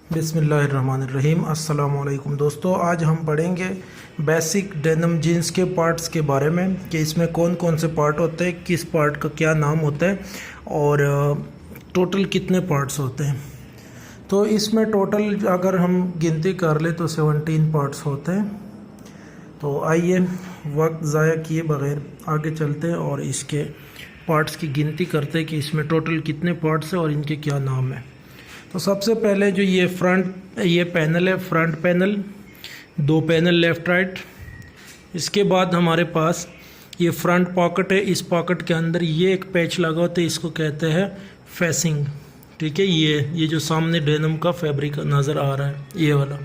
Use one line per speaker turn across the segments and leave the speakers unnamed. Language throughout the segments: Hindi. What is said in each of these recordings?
बिस्मिल्लाहिर्रहमानिर्रहीम। अस्सलामुअलैकुम दोस्तों, आज हम पढ़ेंगे बेसिक डेनिम जीन्स के पार्ट्स के बारे में कि इसमें कौन कौन से पार्ट होते हैं, किस पार्ट का क्या नाम होता है और टोटल कितने पार्ट्स होते हैं। तो इसमें टोटल अगर हम गिनती कर ले तो 17 पार्ट्स होते हैं। तो आइए वक्त ज़ाया किए बगैर आगे चलते हैं और इसके पार्ट्स की गिनती करते हैं कि इसमें टोटल कितने पार्ट्स हैं और इनके क्या नाम हैं। तो सबसे पहले जो ये पैनल है, front panel, 2 panel left right. इसके बाद हमारे पास ये फ्रंट पॉकेट है। इस पॉकेट के अंदर ये एक पैच लगा होता है, इसको कहते हैं फेसिंग। ठीक है, ये जो सामने डेनिम का फैब्रिक नज़र आ रहा है ये वाला,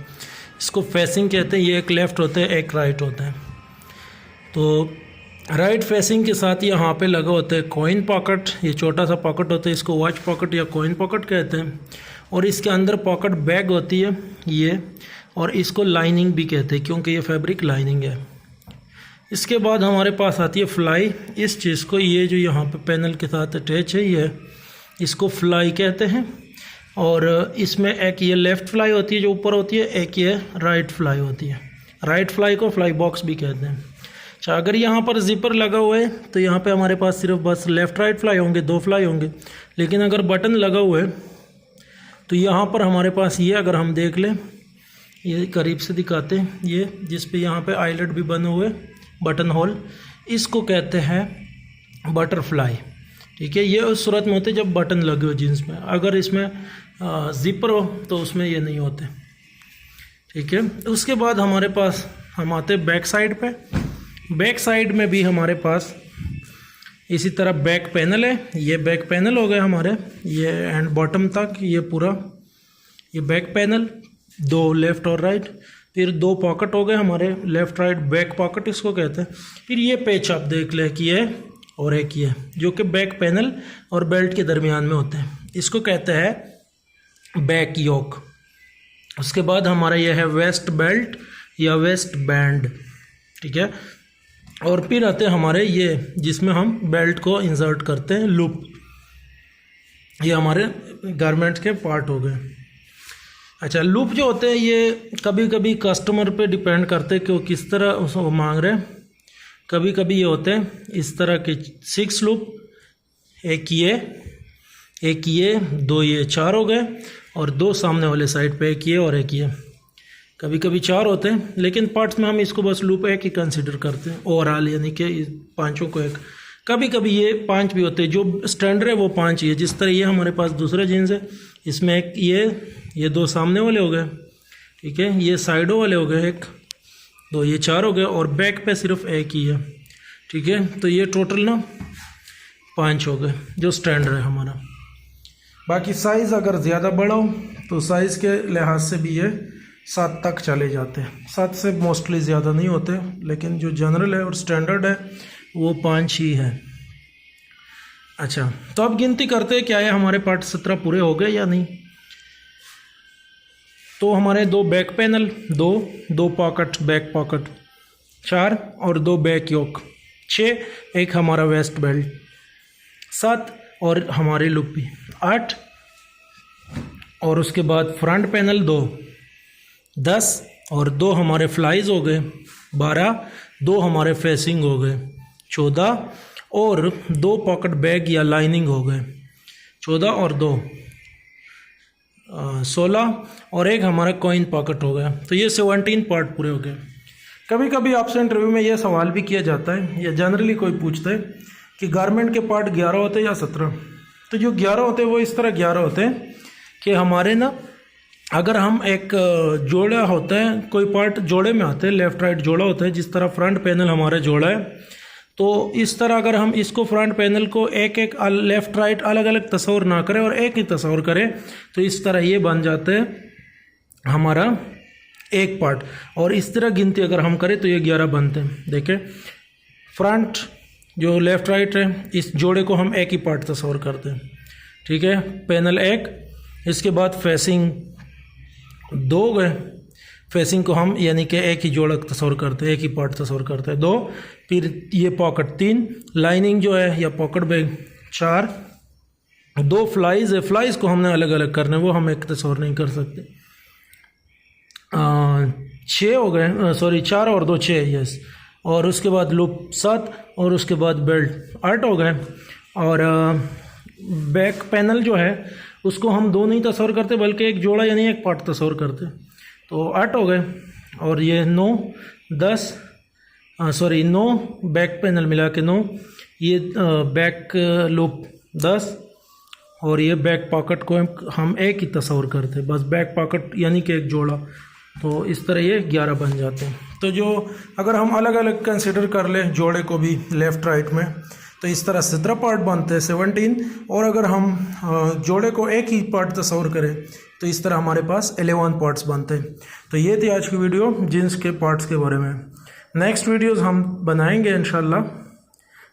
इसको फेसिंग कहते हैं। ये एक लेफ़्ट होता है, एक राइट होता है। तो राइट फेसिंग के साथ यहाँ पे लगा होता है कॉइन पॉकेट। ये छोटा सा पॉकेट होता है, इसको वॉच पॉकेट या कॉइन पॉकेट कहते हैं। और इसके अंदर पॉकेट बैग होती है ये, और इसको लाइनिंग भी कहते हैं क्योंकि ये फैब्रिक लाइनिंग है। इसके बाद हमारे पास आती है फ्लाई। इस चीज़ को, ये जो यहाँ पे पैनल के साथ अटैच है, ये इसको फ्लाई कहते हैं। और इसमें एक ये लेफ़्ट फ्लाई होती है जो ऊपर होती है, एक ये राइट फ्लाई होती है। राइट फ्लाई को फ्लाई बॉक्स भी कहते हैं। अच्छा, अगर यहाँ पर जिपर लगा हुआ है तो यहाँ पे हमारे पास सिर्फ बस लेफ़्ट राइट फ्लाई होंगे, 2 फ्लाई होंगे। लेकिन अगर बटन लगा हुआ है तो यहाँ पर हमारे पास ये, अगर हम देख लें, ये करीब से दिखाते हैं, ये जिस पे यहाँ पे आईलेट भी बने हुए, बटन होल, इसको कहते हैं बटरफ्लाई। ठीक है, ये उस सूरत में होते जब बटन लगे हो जीन्स में। अगर इसमें जिपर हो तो उसमें ये नहीं होते। ठीक है, उसके बाद हमारे पास हम आते हैं बैक साइड पे। बैक साइड में भी हमारे पास इसी तरह बैक पैनल है। ये बैक पैनल हो गए हमारे, ये एंड बॉटम तक ये पूरा, ये बैक पैनल, 2 लेफ़्ट और राइट। फिर 2 पॉकेट हो गए हमारे, लेफ़्ट राइट बैक पॉकेट इसको कहते हैं। फिर ये पेच आप देख लें कि ये और एक ये, जो कि बैक पैनल और बेल्ट के दरमियान में होते हैं, इसको कहते हैं बैक योक। उसके बाद हमारा ये है वेस्ट बेल्ट या वेस्ट बैंड। ठीक है, और फिर आते हैं हमारे ये जिसमें हम बेल्ट को इंसर्ट करते हैं, लूप। ये हमारे गारमेंट के पार्ट हो गए। अच्छा, लूप जो होते हैं ये कभी कभी कस्टमर पे डिपेंड करते हैं कि वो किस तरह उसको मांग रहे हैं। कभी कभी ये होते हैं इस तरह के 6 लूप, एक ये 2 ये 4 हो गए, और 2 सामने वाले साइड पे, एक ये और एक ये। कभी कभी 4 होते हैं, लेकिन पार्ट्स में हम इसको बस लूप एक ही कंसिडर करते हैं ओवरऑल, यानी कि पांचों को एक। कभी कभी ये 5 भी होते हैं, जो स्टैंडर्ड है वो 5 ही है। जिस तरह ये हमारे पास दूसरा जीन्स है, इसमें एक ये 2 सामने वाले हो गए। ठीक है, ये साइडों वाले हो गए, 1 2 ये 4 हो गए, और बैक पे सिर्फ एक ही है। ठीक है, तो ये टोटल ना 5 हो गए जो स्टैंडर्ड है हमारा। बाकी साइज़ अगर ज़्यादा बड़ा हो तो साइज़ के लिहाज से भी ये 7 तक चले जाते हैं। 7 से मोस्टली ज़्यादा नहीं होते, लेकिन जो जनरल है और स्टैंडर्ड है वो 5 ही है। अच्छा, तो अब गिनती करते हैं क्या है हमारे पार्ट 17 पूरे हो गए या नहीं। तो हमारे 2 back panel, 2 pocket, back pocket 4, और 2 बैक योक 6, एक हमारा वेस्ट बेल्ट 7, और हमारी लूप भी 8, और उसके बाद फ्रंट पैनल 2 10, और 2 हमारे फ्लाइज हो गए 12, 2 हमारे फेसिंग हो गए 14, और 2 पॉकेट बैग या लाइनिंग हो गए 14, और 2 16, और एक हमारा कॉइन पॉकेट हो गया। तो ये 17 पार्ट पूरे हो गए। कभी कभी आपसे इंटरव्यू में ये सवाल भी किया जाता है, या जनरली कोई पूछता है कि गारमेंट के पार्ट 11 होते हैं या 17। तो जो 11 होते हैं वो इस तरह 11 होते हैं कि हमारे ना, अगर हम एक जोड़ा होता है, कोई पार्ट जोड़े में आते हैं, लेफ़्ट राइट जोड़ा होता है, जिस तरह फ्रंट पैनल हमारा जोड़ा है, तो इस तरह अगर हम इसको फ्रंट पैनल को एक लेफ़्ट राइट अलग अलग तस्वर ना करें और एक ही तस्वर करें, तो इस तरह ये बन जाते हैं हमारा एक पार्ट। और इस तरह गिनती अगर हम करें तो ये 11 बनते हैं। देखें, फ्रंट जो लेफ़्ट राइट है, इस जोड़े को हम एक ही पार्ट तस्वर करते हैं। ठीक है, पैनल 1, इसके बाद फेसिंग 2 गए, फेसिंग को हम यानी कि एक ही जोड़ा तस्वर करते हैं, एक ही पार्ट तस्वर करते हैं 2। फिर ये पॉकेट 3, लाइनिंग जो है या पॉकेट बैग 4, 2 फ्लाइज है, फ्लाइज को हमने अलग अलग करना है, वो हम एक तस्वर नहीं कर सकते। 6 हो गए, सॉरी 4 और 2 6, यस। और उसके बाद लूप 7 और उसके बाद बेल्ट 8 हो गए। और बैक पैनल जो है उसको हम 2 नहीं तस्वर करते बल्कि एक जोड़ा यानी एक पार्ट तस्वर करते, तो 8 हो गए। और ये 9 10 सॉरी 9 बैक पैनल मिला के 9, ये बैक लूप 10 और ये बैक पॉकेट को हम एक ही तस्वर करते, बस बैक पॉकेट यानी कि एक जोड़ा, तो इस तरह ये 11 बन जाते हैं। तो जो अगर हम अलग अलग कंसिडर कर लें जोड़े को भी लेफ़्ट राइट में, तो इस तरह 17 पार्ट बनते हैं 17। और अगर हम जोड़े को एक ही पार्ट तस्वर करें तो इस तरह हमारे पास 11 पार्ट्स बनते हैं। तो ये थी आज की वीडियो जीन्स के पार्ट्स के बारे में। नेक्स्ट वीडियोज़ हम बनाएंगे इंशाल्लाह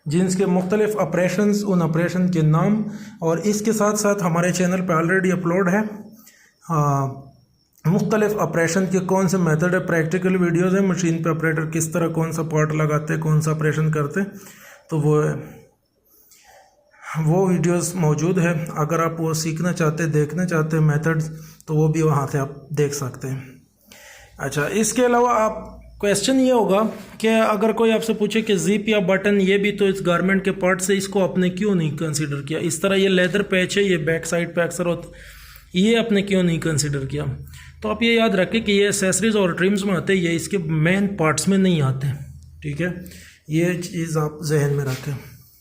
जीन्स के मुख्तलिफ ऑपरेशंस, उन ऑपरेशन के नाम, और इसके साथ साथ हमारे चैनल पर ऑलरेडी अपलोड है मुख्तलिफ ऑपरेशन के कौन से मेथड है, प्रैक्टिकल वीडियोज़ है, मशीन पे ऑपरेटर किस तरह कौन सा पार्ट लगाते हैं, कौन सा ऑपरेशन करते, तो वो वीडियोस मौजूद है। अगर आप वो सीखना चाहते, देखना चाहते हैं मेथड्स, तो वो भी वहाँ से आप देख सकते हैं। अच्छा, इसके अलावा आप क्वेश्चन ये होगा कि अगर कोई आपसे पूछे कि जिप या बटन ये भी तो इस गारमेंट के पार्ट से, इसको आपने क्यों नहीं कंसिडर किया, इस तरह ये लेदर पैच है, ये बैक साइड पे अक्सर होता, ये आपने क्यों नहीं कंसिडर किया, तो आप ये याद रखें कि ये एसेसरीज और ट्रिम्स में आते हैं, ये इसके मेन पार्ट्स में नहीं आते। ठीक है, ये चीज़ आप जहन में रखें।